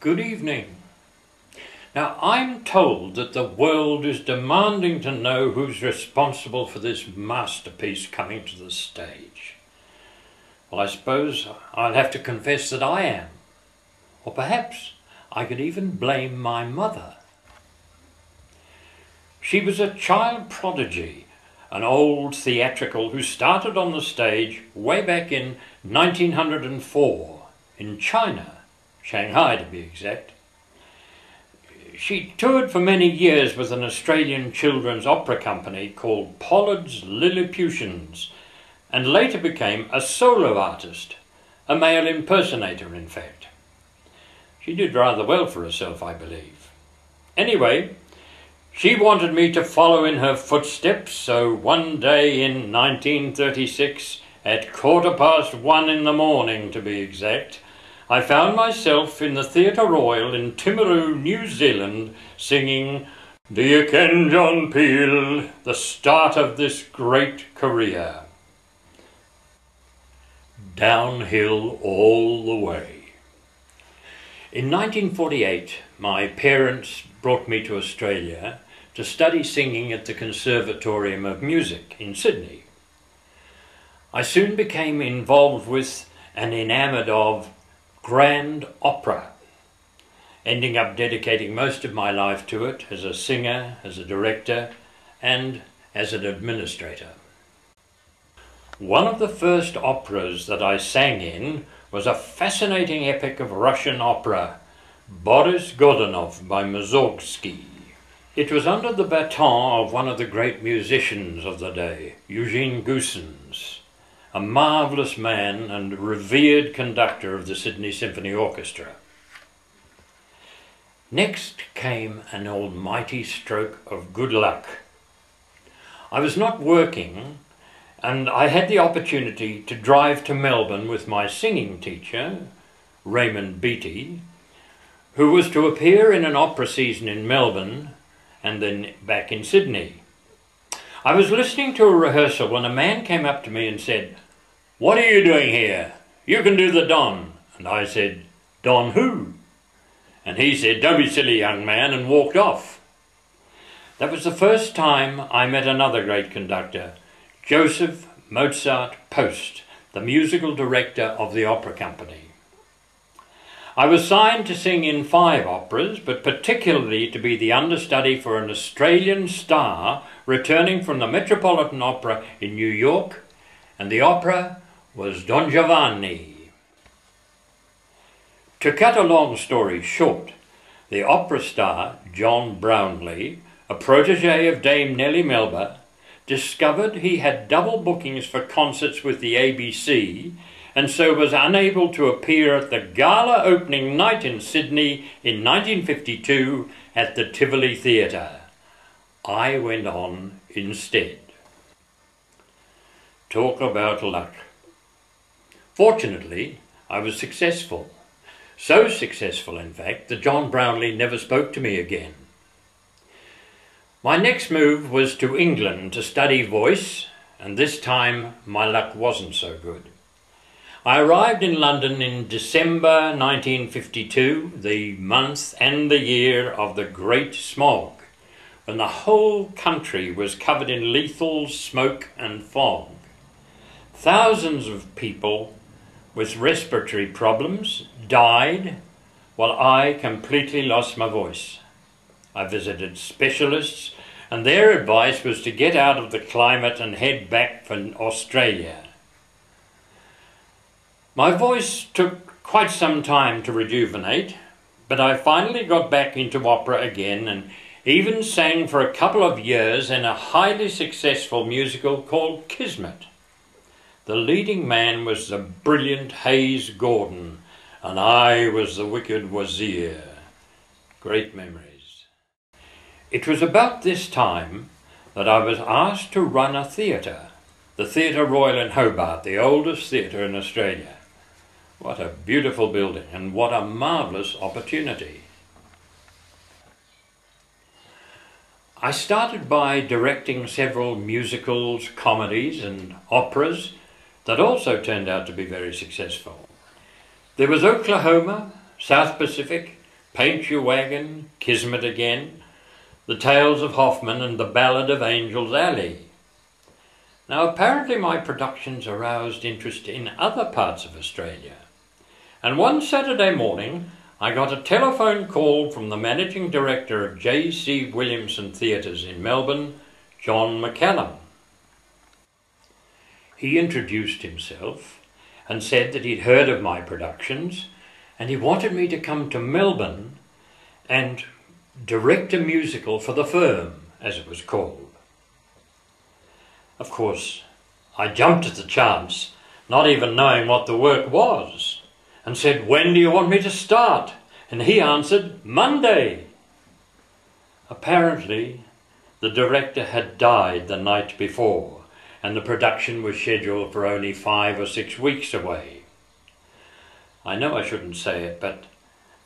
Good evening. Now, I'm told that the world is demanding to know who's responsible for this masterpiece coming to the stage. Well, I suppose I'll have to confess that I am. Or perhaps I could even blame my mother. She was a child prodigy, an old theatrical who started on the stage way back in 1904 in China, Shanghai to be exact. She toured for many years with an Australian children's opera company called Pollard's Lilliputians, and later became a solo artist, a male impersonator in fact. She did rather well for herself, I believe. Anyway, she wanted me to follow in her footsteps, so one day in 1936, at 1:15 in the morning to be exact, I found myself in the Theatre Royal in Timaru, New Zealand, singing "Do You Ken John Peel?" the start of this great career. Downhill all the way. In 1948, my parents brought me to Australia to study singing at the Conservatorium of Music in Sydney. I soon became involved with and enamoured of grand opera, ending up dedicating most of my life to it as a singer, as a director, and as an administrator. One of the first operas that I sang in was a fascinating epic of Russian opera, Boris Godunov by Mussorgsky. It was under the baton of one of the great musicians of the day, Eugene Goossens, a marvellous man and revered conductor of the Sydney Symphony Orchestra. Next came an almighty stroke of good luck. I was not working, and I had the opportunity to drive to Melbourne with my singing teacher, Raymond Beattie, who was to appear in an opera season in Melbourne and then back in Sydney. I was listening to a rehearsal when a man came up to me and said, "What are you doing here? You can do the Don." And I said, "Don who?" And he said, "Don't be silly, young man," and walked off. That was the first time I met another great conductor, Joseph Mozart Post, the musical director of the opera company. I was signed to sing in 5 operas, but particularly to be the understudy for an Australian star returning from the Metropolitan Opera in New York, and the opera was Don Giovanni. To cut a long story short, the opera star John Brownlee, a protege of Dame Nellie Melba, discovered he had double bookings for concerts with the ABC and so was unable to appear at the gala opening night in Sydney in 1952 at the Tivoli Theatre. I went on instead. Talk about luck. Fortunately, I was successful. So successful, in fact, that John Brownlee never spoke to me again. My next move was to England to study voice, and this time my luck wasn't so good. I arrived in London in December 1952, the month and the year of the Great Smog, when the whole country was covered in lethal smoke and fog. Thousands of people with respiratory problems died, while I completely lost my voice. I visited specialists, and their advice was to get out of the climate and head back for Australia. My voice took quite some time to rejuvenate, but I finally got back into opera again and even sang for a couple of years in a highly successful musical called Kismet. The leading man was the brilliant Hayes Gordon, and I was the wicked Wazir. Great memories. It was about this time that I was asked to run a theatre, the Theatre Royal in Hobart, the oldest theatre in Australia. What a beautiful building, and what a marvellous opportunity. I started by directing several musicals, comedies and operas that also turned out to be very successful. There was Oklahoma, South Pacific, Paint Your Wagon, Kismet Again, The Tales of Hoffman and The Ballad of Angel's Alley. Now apparently my productions aroused interest in other parts of Australia, and one Saturday morning I got a telephone call from the managing director of J.C. Williamson Theatres in Melbourne, John McCallum. He introduced himself and said that he'd heard of my productions and he wanted me to come to Melbourne and direct a musical for the firm, as it was called. Of course, I jumped at the chance, not even knowing what the work was, and said, "When do you want me to start?" And he answered, "Monday." Apparently, the director had died the night before, and the production was scheduled for only 5 or 6 weeks away. I know I shouldn't say it, but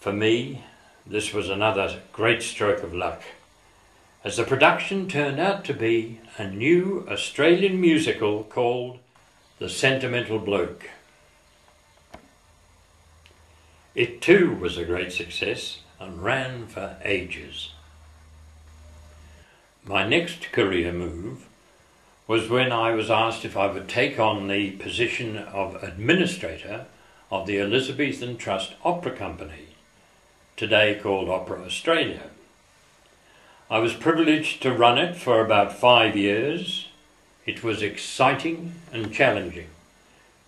for me, this was another great stroke of luck, as the production turned out to be a new Australian musical called The Sentimental Bloke. It too was a great success and ran for ages. My next career move was when I was asked if I would take on the position of administrator of the Elizabethan Trust Opera Company, today called Opera Australia. I was privileged to run it for about 5 years. It was exciting and challenging,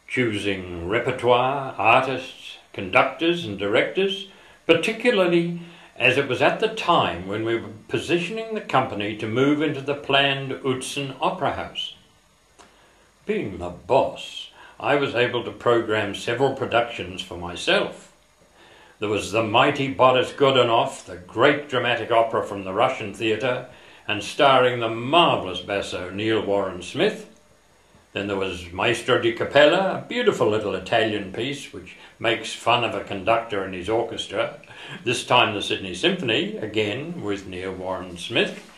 choosing repertoire, artists, conductors and directors, particularly as it was at the time when we were positioning the company to move into the planned Utzon Opera House. Being the boss, I was able to program several productions for myself. There was The Mighty Boris Godunov, the great dramatic opera from the Russian theatre, and starring the marvellous basso Neil Warren Smith. Then there was Maestro di Cappella, a beautiful little Italian piece which makes fun of a conductor and his orchestra, this time the Sydney Symphony, again with Neil Warren Smith.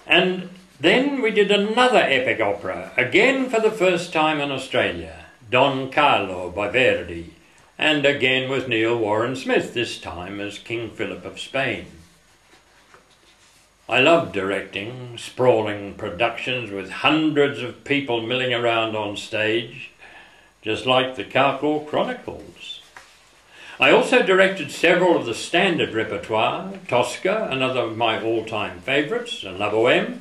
And then we did another epic opera, again for the first time in Australia, Don Carlo by Verdi, and again with Neil Warren Smith, this time as King Philip of Spain. I love directing sprawling productions with hundreds of people milling around on stage, just like the Carcoar Chronicles. I also directed several of the standard repertoire, Tosca, another of my all-time favourites, and La Bohème,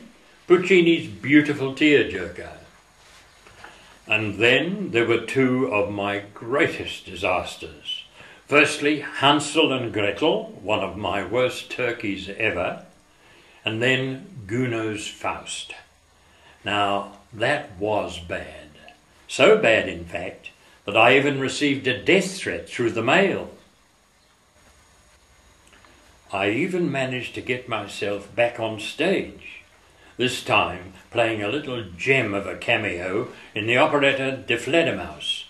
Puccini's beautiful tearjerker. And then there were 2 of my greatest disasters. Firstly, Hansel and Gretel, one of my worst turkeys ever, and then Gounod's Faust. Now, that was bad. So bad, in fact, that I even received a death threat through the mail. I even managed to get myself back on stage, this time playing a little gem of a cameo in the operetta De Fledermaus,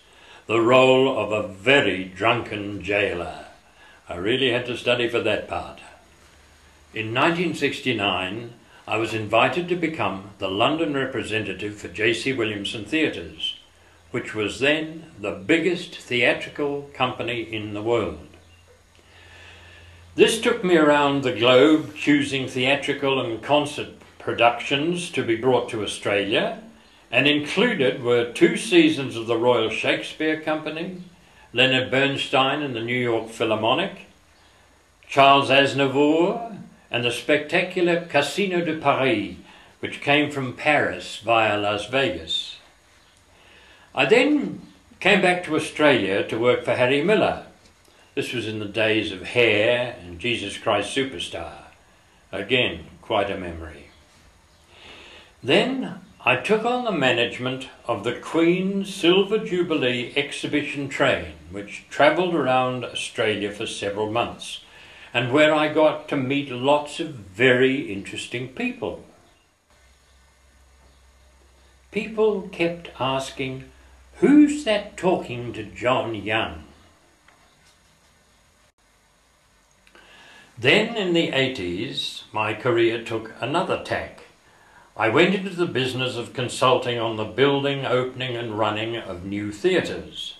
the role of a very drunken jailer. I really had to study for that part. In 1969, I was invited to become the London representative for J.C. Williamson Theatres, which was then the biggest theatrical company in the world. This took me around the globe choosing theatrical and concert productions to be brought to Australia, and included were 2 seasons of the Royal Shakespeare Company, Leonard Bernstein and the New York Philharmonic, Charles Aznavour, and the spectacular Casino de Paris, which came from Paris via Las Vegas. I then came back to Australia to work for Harry Miller. This was in the days of Hair and Jesus Christ Superstar. Again, quite a memory. Then I took on the management of the Queen's Silver Jubilee exhibition train, which travelled around Australia for several months, and where I got to meet lots of very interesting people. People kept asking, "Who's that talking to John Young?" Then in the 80s, my career took another tack. I went into the business of consulting on the building, opening and running of new theatres.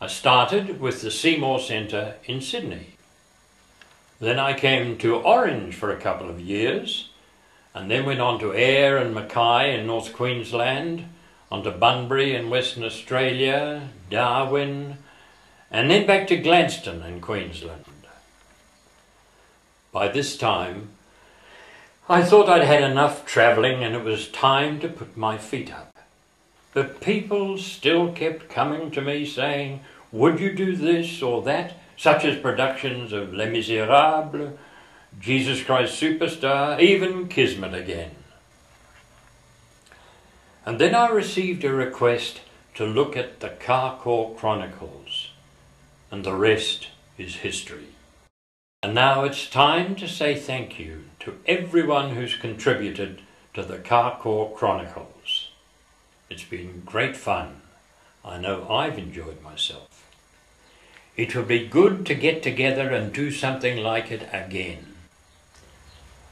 I started with the Seymour Centre in Sydney. Then I came to Orange for a couple of years, and then went on to Ayr and Mackay in North Queensland, on to Bunbury in Western Australia, Darwin, and then back to Gladstone in Queensland. By this time, I thought I'd had enough travelling and it was time to put my feet up. But people still kept coming to me saying, would you do this or that, such as productions of Les Miserables, Jesus Christ Superstar, even Kismet again. And then I received a request to look at the Carcoar Chronicles, and the rest is history. And now it's time to say thank you to everyone who's contributed to the Carcoar Chronicles. It's been great fun. I know I've enjoyed myself. It will be good to get together and do something like it again.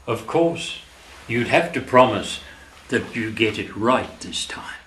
Of course, you'd have to promise that you get it right this time.